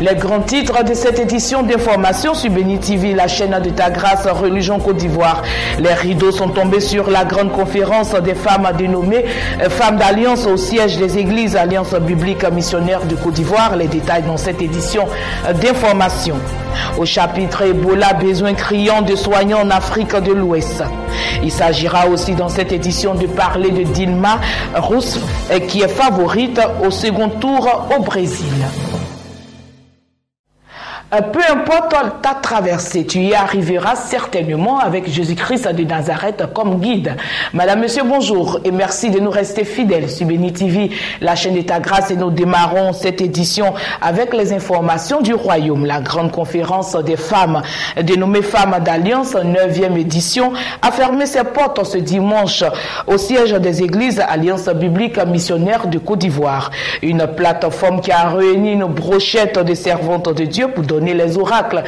Les grands titres de cette édition d'information sur Béni TV, la chaîne de ta grâce, Religion Côte d'Ivoire. Les rideaux sont tombés sur la grande conférence des femmes dénommée Femmes d'Alliance au siège des églises Alliance biblique missionnaire de Côte d'Ivoire. Les détails dans cette édition d'information. Au chapitre Ebola, besoin criant de soignants en Afrique de l'Ouest. Il s'agira aussi dans cette édition de parler de Dilma Rousseff qui est favorite au second tour au Brésil. Peu importe ta traversée, tu y arriveras certainement avec Jésus-Christ de Nazareth comme guide. Madame, monsieur, bonjour et merci de nous rester fidèles sur Béni TV, la chaîne de ta grâce, et nous démarrons cette édition avec les informations du royaume. La grande conférence des femmes, dénommée Femmes d'Alliance, 9e édition, a fermé ses portes ce dimanche au siège des églises Alliance biblique missionnaire de Côte d'Ivoire. Une plateforme qui a réuni une brochette de servantes de Dieu pour donner les oracles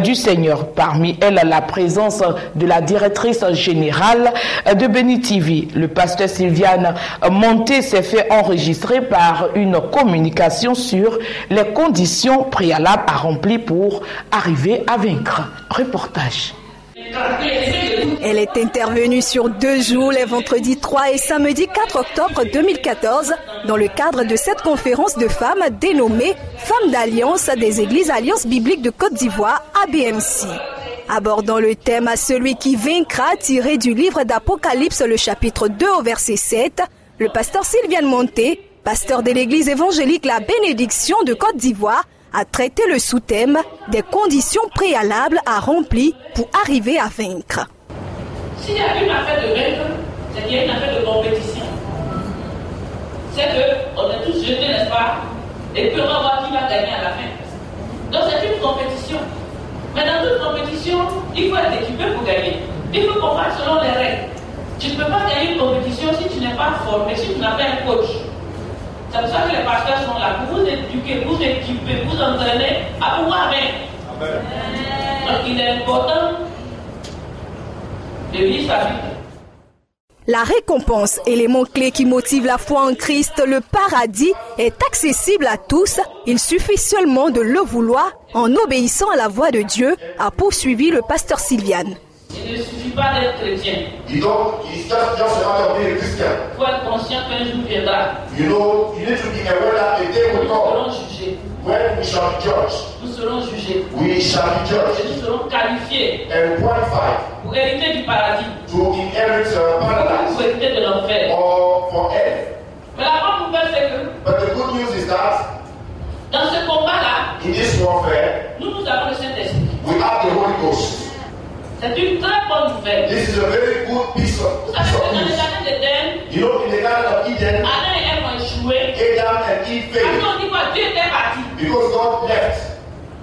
du Seigneur. Parmi elles, la présence de la directrice générale de Béni TV. Le pasteur Sylviane Monté s'est fait enregistrer par une communication sur les conditions préalables à remplir pour arriver à vaincre. Reportage. Elle est intervenue sur 2 jours, les vendredis 3 et samedi 4 octobre 2014, dans le cadre de cette conférence de femmes dénommée Femmes d'Alliance des Églises Alliance biblique de Côte d'Ivoire, ABMC. Abordant le thème à celui qui vaincra, tiré du livre d'Apocalypse, le chapitre 2 au verset 7, le pasteur Sylviane Monté, pasteur de l'église évangélique La Bénédiction de Côte d'Ivoire, a traité le sous-thème des conditions préalables à remplir pour arriver à vaincre. S'il y a une affaire de vaincre, c'est qu'il y a une affaire de compétition. C'est qu'on est tous jetés, n'est-ce pas? Et puis on va voir qui va gagner à la fin. Donc c'est une compétition. Mais dans toute compétition, il faut être équipé pour gagner. Il faut combattre selon les règles. Tu ne peux pas gagner une compétition si tu n'es pas formé, si tu n'as pas un coach. C'est pour ça que les pasteurs sont là, pour vous éduquer, vous équiper, vous entraîner à pouvoir vaincre. Donc il est important de vivre sa vie. La récompense, élément clé qui motive la foi en Christ, le paradis, est accessible à tous. Il suffit seulement de le vouloir en obéissant à la voix de Dieu, a poursuivi le pasteur Sylviane. Il ne suffit pas d'être chrétien. Il faut être conscient qu'un jour viendra. You need to be aware that the day will Nous serons come jugés. when we shall be judged. Nous serons jugés. We shall be Et judged nous serons qualifiés and qualified pour hériter du paradis to inherit ou paradise pour hériter de l'enfer. or for hell. Mais la bonne nouvelle, c'est que But the good news is that dans ce combat-là, in this warfare, nous avons le Saint-Esprit. we have the Holy Ghost. C'est une très bonne nouvelle. This is a very good piece Vous of savez que dans les news. années d'Éden, You know, in the Garden of Eden, Adam et Ève ont échoué. Adam and Eve Parce failed qu'on dit quoi? Dieu était parti. because God left.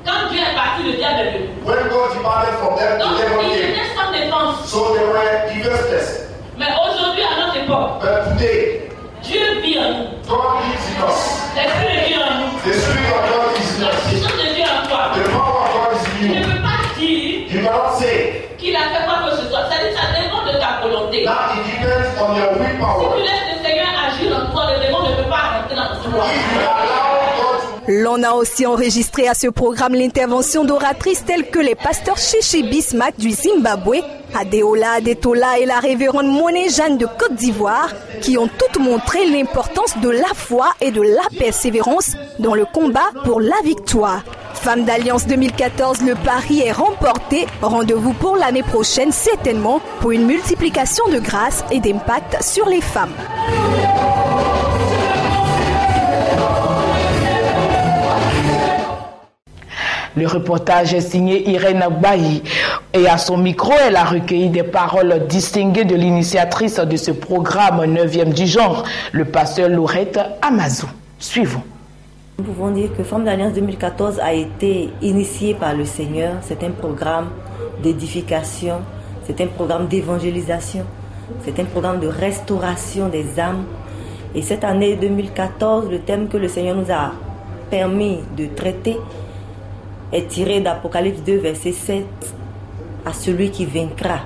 Quand Dieu est parti, le diable est venu. When God departed from them, Donc, the devil ils came. étaient sans défense. So they were defenseless. Mais aujourd'hui, à notre époque, But today, Dieu vit en nous. God lives in us. L'Esprit de Dieu en nous. The Spirit of God is in La us. puissance de Dieu en toi. The power of God is in Tu ne you. peux pas dire You cannot say, qu'il a fait quoi que ce soit. C'est-à-dire que ça dépend de ta volonté. now it depends on your Si willpower. tu laisses le Seigneur agir en toi, le démon ne peut pas rentrer dans toi. If you allow God to L'on a aussi enregistré à ce programme l'intervention d'oratrices telles que les pasteurs Chichi Bismack du Zimbabwe, Adeola Adetola et la révérende Monet Jeanne de Côte d'Ivoire, qui ont toutes montré l'importance de la foi et de la persévérance dans le combat pour la victoire. Femmes d'Alliance 2014, le pari est remporté. Rendez-vous pour l'année prochaine, certainement, pour une multiplication de grâce et d'impact sur les femmes. Le reportage est signé Irène Bailly et à son micro, elle a recueilli des paroles distinguées de l'initiatrice de ce programme 9e du genre, le pasteur Laurette Amazou. Suivons. Nous pouvons dire que Femmes d'Alliance 2014 a été initié par le Seigneur. C'est un programme d'édification, c'est un programme d'évangélisation, c'est un programme de restauration des âmes. Et cette année 2014, le thème que le Seigneur nous a permis de traiter est tiré d'Apocalypse 2, verset 7, à celui qui vaincra.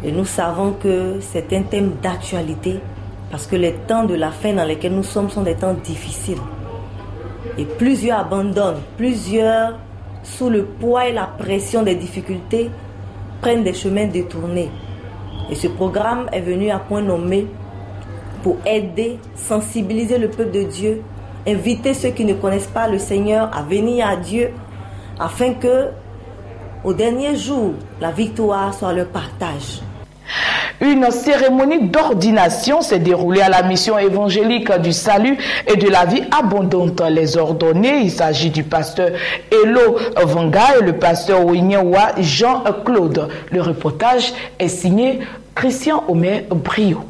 Et nous savons que c'est un thème d'actualité parce que les temps de la fin dans lesquels nous sommes sont des temps difficiles. Et plusieurs abandonnent, plusieurs, sous le poids et la pression des difficultés, prennent des chemins détournés. Et ce programme est venu à point nommé pour aider, sensibiliser le peuple de Dieu, inviter ceux qui ne connaissent pas le Seigneur à venir à Dieu, afin que, au dernier jour, la victoire soit leur partage. Une cérémonie d'ordination s'est déroulée à la mission évangélique du salut et de la vie abondante. Les ordonnés, il s'agit du pasteur Elo Vanga et le pasteur Winyewa Jean-Claude. Le reportage est signé Christian Omer Brio.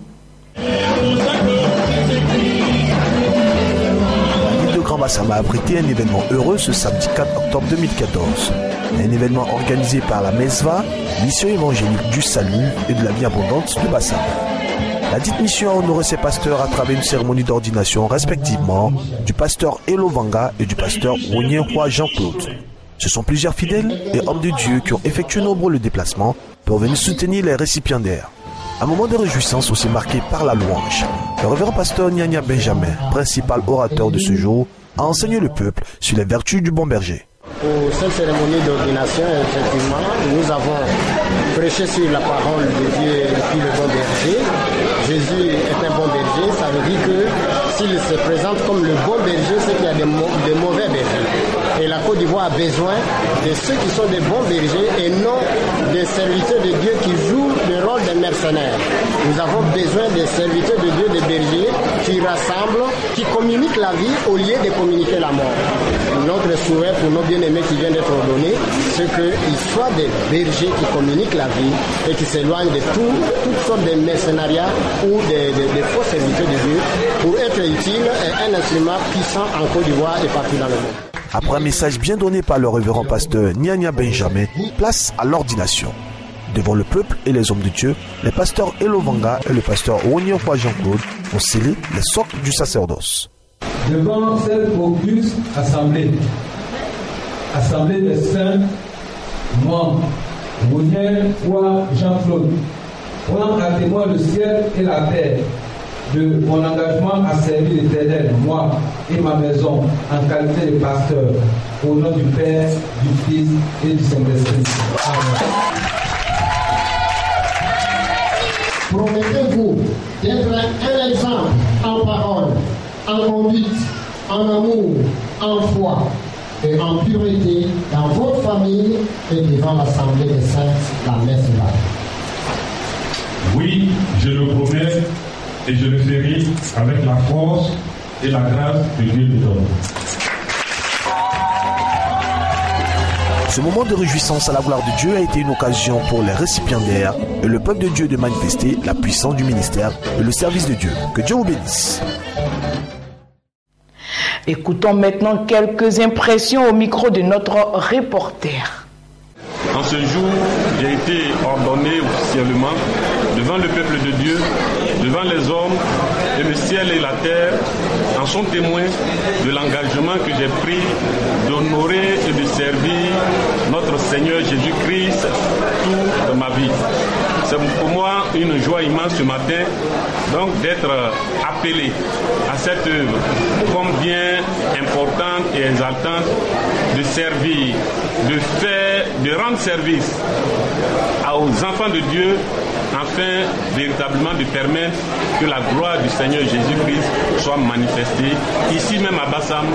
Le Grand Bassam a abrité un événement heureux ce samedi 4 octobre 2014. Un événement organisé par la MESVA, mission évangélique du salut et de la vie abondante de Bassam. La dite mission a honoré ses pasteurs à travers une cérémonie d'ordination respectivement du pasteur Elo Vanga et du pasteur Winyewa Jean-Claude. Ce sont plusieurs fidèles et hommes de Dieu qui ont effectué nombreux le déplacement pour venir soutenir les récipiendaires. Un moment de réjouissance aussi marqué par la louange. Le révérend pasteur Nyanya Benjamin, principal orateur de ce jour, a enseigné le peuple sur les vertus du bon berger. Pour cette cérémonie d'ordination, effectivement, nous avons prêché sur la parole de Dieu et puis le bon berger. Jésus est un bon berger, ça veut dire que s'il se présente comme le bon berger, c'est qu'il y a des mauvais bergers. Et la Côte d'Ivoire a besoin de ceux qui sont des bons bergers et non des serviteurs de Dieu qui jouent le rôle des mercenaires. Nous avons besoin des serviteurs de Dieu, des bergers qui rassemblent, qui communiquent la vie au lieu de communiquer la mort. Notre souhait pour nos bien-aimés qui viennent d'être ordonnés, c'est qu'ils soient des bergers qui communiquent la vie et qui s'éloignent de toutes sortes de mercenariats ou des faux serviteurs de Dieu pour être utiles et un instrument puissant en Côte d'Ivoire et partout dans le monde. Après un message bien donné par le révérend pasteur Nyanya Benjamin, place à l'ordination. Devant le peuple et les hommes de Dieu, les pasteurs Elo Vanga et le pasteur Winyewa Jean-Claude ont scellé les socles du sacerdoce. Devant cette auguste assemblée des saints, moi, Winyewa Jean-Claude, prends à témoin le ciel et la terre de mon engagement à servir l'Éternel, moi et ma maison, en qualité de pasteur, au nom du Père, du Fils et du Saint-Esprit. Amen. Promettez-vous d'être un exemple en parole, en conduite, en amour, en foi et en pureté dans votre famille et devant l'Assemblée des Saints, la messe là. Oui, je le promets et je le ferai avec la force et la grâce que Dieu me donne. Ce moment de réjouissance à la gloire de Dieu a été une occasion pour les récipiendaires et le peuple de Dieu de manifester la puissance du ministère et le service de Dieu. Que Dieu vous bénisse. Écoutons maintenant quelques impressions au micro de notre reporter. En ce jour, j'ai été ordonné officiellement devant le peuple de Dieu, devant les hommes, et le ciel et la terre en sont témoins de l'engagement que j'ai pris d'honorer et de servir notre Seigneur Jésus-Christ toute ma vie. C'est pour moi une joie immense ce matin donc d'être appelé à cette œuvre combien importante et exaltante de servir, de rendre service aux enfants de Dieu afin véritablement de permettre que la gloire du Seigneur Jésus-Christ soit manifestée ici même à Bassam,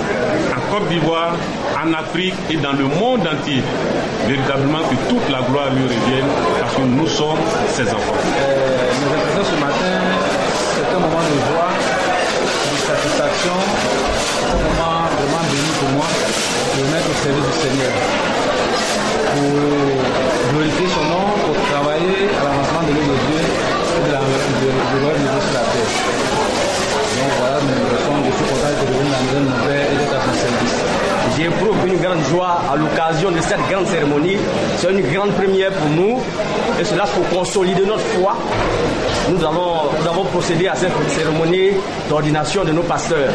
en Côte d'Ivoire, en Afrique et dans le monde entier. Véritablement que toute la gloire lui revienne parce que nous sommes ses enfants. Nos impressions ce matin, c'est un moment de joie, de satisfaction, un moment vraiment béni pour moi, de me mettre au service du Seigneur, pour glorifier son nom, pour travailler à l'avancement de l'œuvre de Dieu et de l'œuvre de Dieu sur la terre. Donc voilà, je suis content de revenir dans la maison de mon Père et d'être à son service. J'éprouve une grande joie à l'occasion de cette grande cérémonie. C'est une grande première pour nous et cela pour consolider notre foi. Nous avons procédé à cette cérémonie d'ordination de nos pasteurs.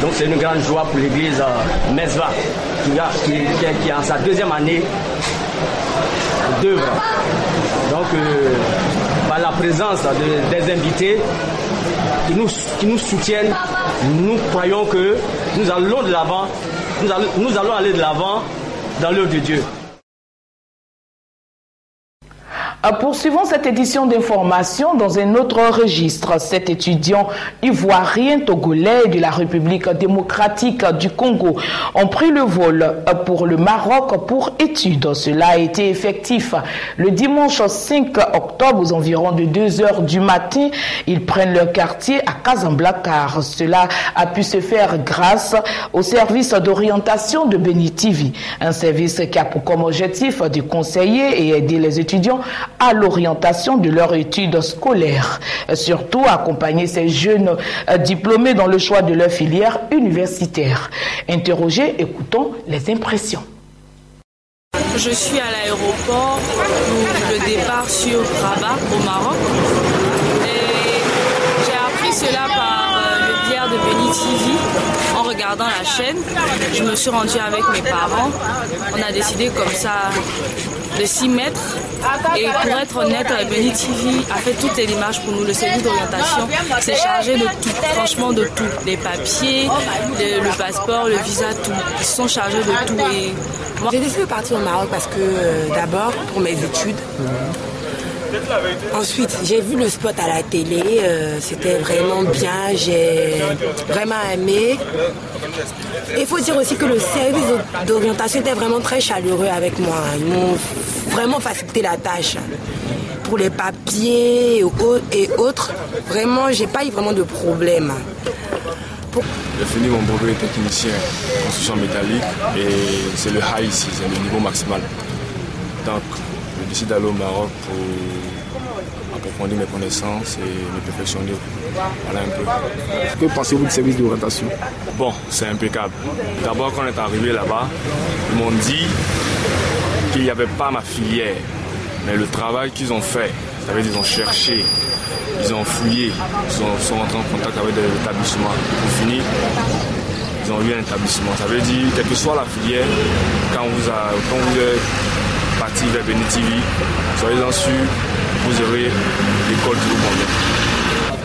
Donc c'est une grande joie pour l'église MESVA qui est en sa deuxième année d'œuvre. Donc par la présence des invités qui nous soutiennent nous croyons que nous allons de l'avant, nous allons aller de l'avant dans l'œuvre de Dieu. Poursuivons cette édition d'information dans un autre registre. Cet étudiant ivoirien togolais de la République démocratique du Congo ont pris le vol pour le Maroc pour études. Cela a été effectif le dimanche 5 octobre aux environs de 2 heures du matin. Ils prennent leur quartier à Casablanca. Cela a pu se faire grâce au service d'orientation de Béni TV, un service qui a pour comme objectif de conseiller et aider les étudiants à l'orientation de leurs études scolaires. Surtout accompagner ces jeunes diplômés dans le choix de leur filière universitaire. Interrogés, écoutons les impressions. Je suis à l'aéroport pour le départ sur Rabat au Maroc. Et j'ai appris cela par le biais de Béni TV. En regardant la chaîne, je me suis rendue avec mes parents. On a décidé comme ça de s'y mettre. Et pour être honnête, Béni TV a fait toutes les démarches pour nous. Le service d'orientation s'est chargé de tout, franchement de tout. Les papiers, le passeport, le visa, tout. Ils sont chargés de tout. Et j'ai décidé de partir au Maroc parce que d'abord pour mes études. Ensuite, j'ai vu le spot à la télé, c'était vraiment bien, j'ai vraiment aimé. Il faut dire aussi que le service d'orientation était vraiment très chaleureux avec moi. Ils m'ont vraiment facilité la tâche. Pour les papiers et autres, vraiment, j'ai pas eu vraiment de problème. J'ai fini mon brevet de technicien en construction métallique et c'est le high ici, c'est le niveau maximal. Donc, je décide d'aller au Maroc pour approfondir mes connaissances et me perfectionner. Voilà un peu. Que pensez-vous du service d'orientation? Bon, c'est impeccable. D'abord, quand on est arrivé là-bas, ils m'ont dit qu'il n'y avait pas ma filière. Mais le travail qu'ils ont fait, ça veut dire qu'ils ont cherché, ils ont fouillé, ils sont rentrés en contact avec des établissements. Pour finir, ils ont eu un établissement. Ça veut dire, quelle que soit la filière, quand vous êtes parti vers Béni TV, soyez-en sûrs, vous aurez l'école qui vous convient.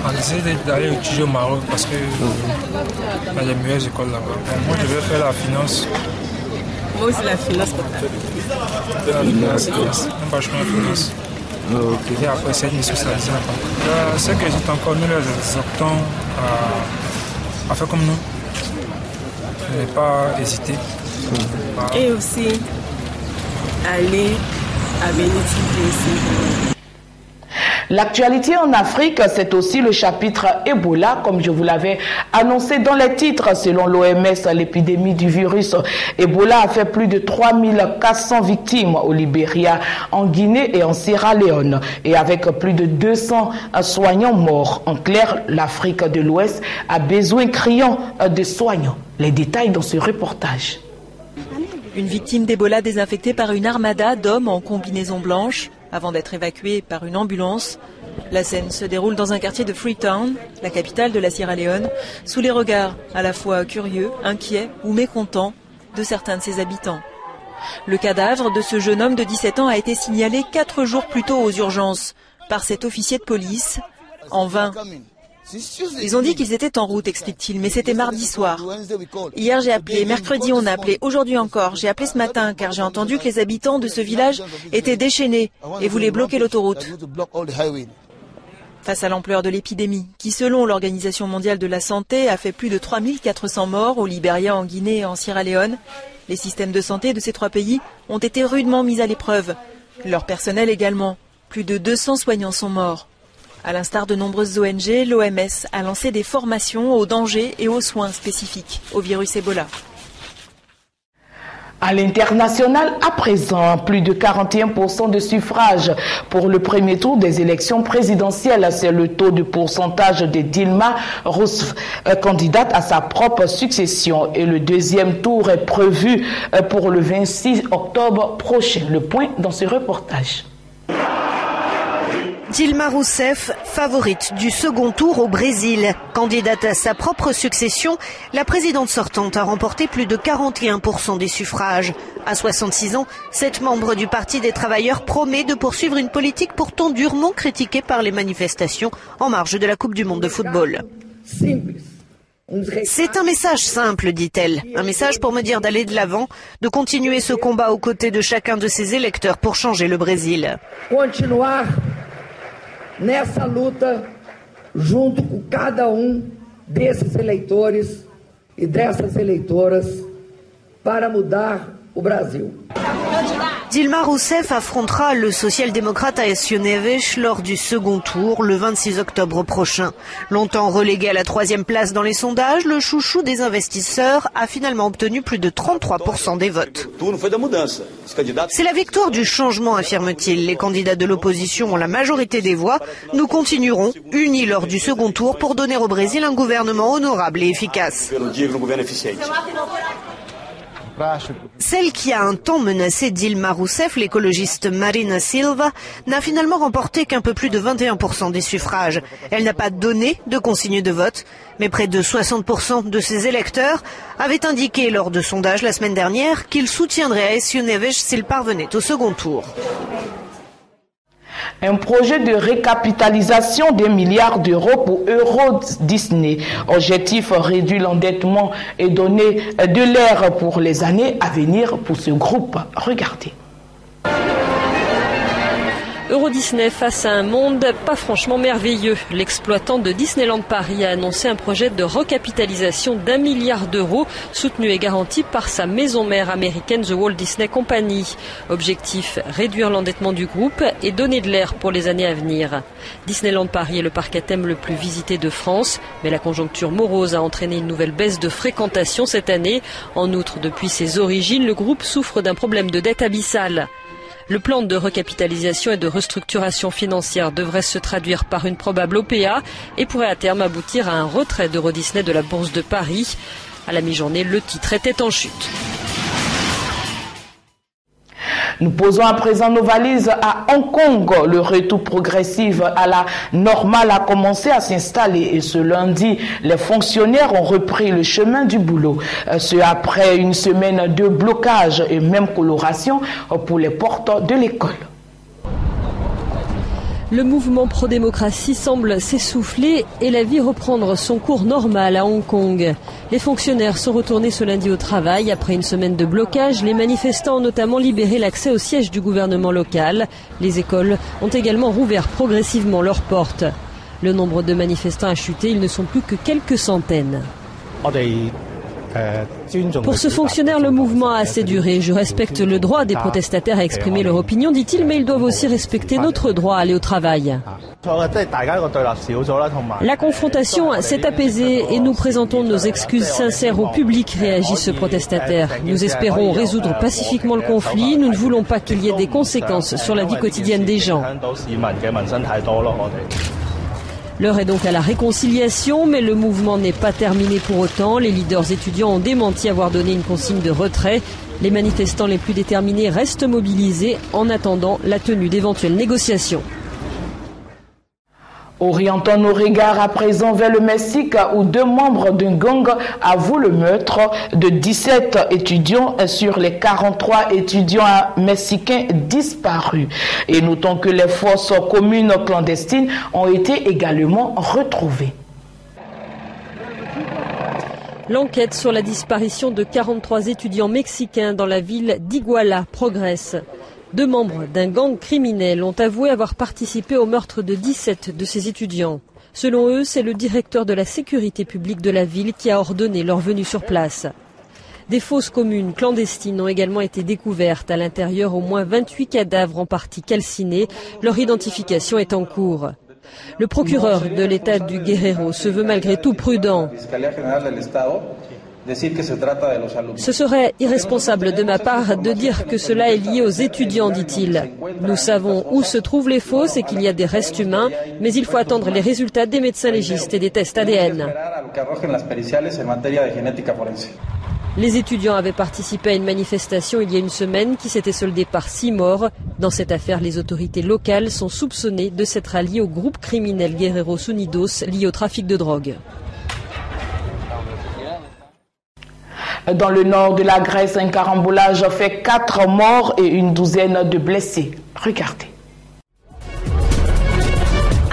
On décide d'aller étudier au Maroc parce qu'il y a les meilleures écoles là-bas. Moi, je vais faire la finance. Moi aussi, la finance. Un bachelor en finance. Et après, c'est une mission spécialisée là-bas. Ceux qui hésitent encore, nous les optons à faire comme nous. Ne pas hésiter. Et aussi, aller à Béni TV ici. L'actualité en Afrique, c'est aussi le chapitre Ebola, comme je vous l'avais annoncé dans les titres. Selon l'OMS, l'épidémie du virus Ebola a fait plus de 3400 victimes au Libéria, en Guinée et en Sierra Leone, et avec plus de 200 soignants morts. En clair, l'Afrique de l'Ouest a besoin criant de soignants. Les détails dans ce reportage. Une victime d'Ebola désinfectée par une armada d'hommes en combinaison blanche avant d'être évacuée par une ambulance. La scène se déroule dans un quartier de Freetown, la capitale de la Sierra Leone, sous les regards à la fois curieux, inquiets ou mécontents de certains de ses habitants. Le cadavre de ce jeune homme de 17 ans a été signalé 4 jours plus tôt aux urgences par cet officier de police. En vain. Ils ont dit qu'ils étaient en route, explique-t-il, mais c'était mardi soir. Hier j'ai appelé, mercredi on a appelé, aujourd'hui encore. J'ai appelé ce matin car j'ai entendu que les habitants de ce village étaient déchaînés et voulaient bloquer l'autoroute. Face à l'ampleur de l'épidémie, qui selon l'Organisation mondiale de la santé a fait plus de 3400 morts au Libéria, en Guinée et en Sierra Leone, les systèmes de santé de ces 3 pays ont été rudement mis à l'épreuve. Leur personnel également. Plus de 200 soignants sont morts. À l'instar de nombreuses ONG, l'OMS a lancé des formations aux dangers et aux soins spécifiques au virus Ebola. À l'international, à présent, plus de 41% de suffrages pour le premier tour des élections présidentielles. C'est le taux de pourcentage de Dilma Rousseff, candidate à sa propre succession. Et le deuxième tour est prévu pour le 26 octobre prochain. Le point dans ce reportage. Dilma Rousseff, favorite du second tour au Brésil. Candidate à sa propre succession, la présidente sortante a remporté plus de 41% des suffrages. À 66 ans, cette membre du Parti des travailleurs promet de poursuivre une politique pourtant durement critiquée par les manifestations en marge de la Coupe du monde de football. C'est un message simple, dit-elle. Un message pour me dire d'aller de l'avant, de continuer ce combat aux côtés de chacun de ses électeurs pour changer le Brésil. Continuar nessa luta junto com cada desses eleitores e dessas eleitoras para mudar o Brasil. Dilma Rousseff affrontera le social-démocrate Aécio Neves lors du second tour le 26 octobre prochain. Longtemps relégué à la 3e place dans les sondages, le chouchou des investisseurs a finalement obtenu plus de 33% des votes. C'est la victoire du changement, affirme-t-il. Les candidats de l'opposition ont la majorité des voix. Nous continuerons unis lors du second tour pour donner au Brésil un gouvernement honorable et efficace. Celle qui a un temps menacé Dilma Rousseff, l'écologiste Marina Silva, n'a finalement remporté qu'un peu plus de 21% des suffrages. Elle n'a pas donné de consigne de vote, mais près de 60% de ses électeurs avaient indiqué lors de sondages la semaine dernière qu'ils soutiendraient Aécio Neves s'il parvenait au second tour. Un projet de récapitalisation d'1 milliard d'euros pour Euro Disney. Objectif, réduire l'endettement et donner de l'air pour les années à venir pour ce groupe. Regardez. Euro Disney face à un monde pas franchement merveilleux. L'exploitant de Disneyland Paris a annoncé un projet de recapitalisation d'1 milliard d'euros, soutenu et garanti par sa maison mère américaine The Walt Disney Company. Objectif, réduire l'endettement du groupe et donner de l'air pour les années à venir. Disneyland Paris est le parc à thème le plus visité de France, mais la conjoncture morose a entraîné une nouvelle baisse de fréquentation cette année. En outre, depuis ses origines, le groupe souffre d'un problème de dette abyssale. Le plan de recapitalisation et de restructuration financière devrait se traduire par une probable OPA et pourrait à terme aboutir à un retrait d'Euro Disney de la Bourse de Paris. À la mi-journée, le titre était en chute. Nous posons à présent nos valises à Hong Kong. Le retour progressif à la normale a commencé à s'installer et ce lundi, les fonctionnaires ont repris le chemin du boulot. Ce après une semaine de blocage et même coloration pour les portes de l'école. Le mouvement pro-démocratie semble s'essouffler et la vie reprendre son cours normal à Hong Kong. Les fonctionnaires sont retournés ce lundi au travail. Après une semaine de blocage, les manifestants ont notamment libéré l'accès au siège du gouvernement local. Les écoles ont également rouvert progressivement leurs portes. Le nombre de manifestants a chuté, ils ne sont plus que quelques centaines. Pour ce fonctionnaire, le mouvement a assez duré. Je respecte le droit des protestataires à exprimer leur opinion, dit-il, mais ils doivent aussi respecter notre droit à aller au travail. La confrontation s'est apaisée et nous présentons nos excuses sincères au public, réagit ce protestataire. Nous espérons résoudre pacifiquement le conflit. Nous ne voulons pas qu'il y ait des conséquences sur la vie quotidienne des gens. L'heure est donc à la réconciliation, mais le mouvement n'est pas terminé pour autant. Les leaders étudiants ont démenti avoir donné une consigne de retrait. Les manifestants les plus déterminés restent mobilisés en attendant la tenue d'éventuelles négociations. Orientons nos regards à présent vers le Mexique où 2 membres d'un gang avouent le meurtre de 17 étudiants sur les 43 étudiants mexicains disparus. Et notons que les forces communes clandestines ont été également retrouvées. L'enquête sur la disparition de 43 étudiants mexicains dans la ville d'Iguala progresse. 2 membres d'un gang criminel ont avoué avoir participé au meurtre de 17 de ces étudiants. Selon eux, c'est le directeur de la sécurité publique de la ville qui a ordonné leur venue sur place. Des fosses communes clandestines ont également été découvertes. À l'intérieur, au moins 28 cadavres en partie calcinés. Leur identification est en cours. Le procureur de l'État du Guerrero se veut malgré tout prudent. Ce serait irresponsable de ma part de dire que cela est lié aux étudiants, dit-il. Nous savons où se trouvent les fosses et qu'il y a des restes humains, mais il faut attendre les résultats des médecins légistes et des tests ADN. Les étudiants avaient participé à une manifestation il y a une semaine qui s'était soldée par 6 morts. Dans cette affaire, les autorités locales sont soupçonnées de s'être alliées au groupe criminel Guerreros Unidos lié au trafic de drogue. Dans le nord de la Grèce, un carambolage fait 4 morts et une douzaine de blessés. Regardez.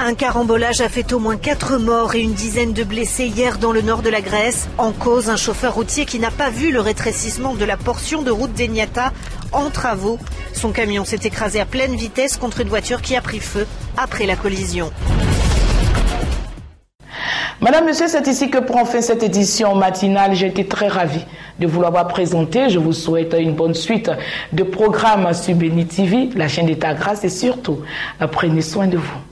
Un carambolage a fait au moins 4 morts et une dizaine de blessés hier dans le nord de la Grèce. En cause, un chauffeur routier qui n'a pas vu le rétrécissement de la portion de route d'Eniata en travaux. Son camion s'est écrasé à pleine vitesse contre une voiture qui a pris feu après la collision. Madame, Monsieur, c'est ici que prend fin cette édition matinale. J'ai été très ravie de vous l'avoir présenté. Je vous souhaite une bonne suite de programmes sur Béni TV, la chaîne d'État grâce et surtout, prenez soin de vous.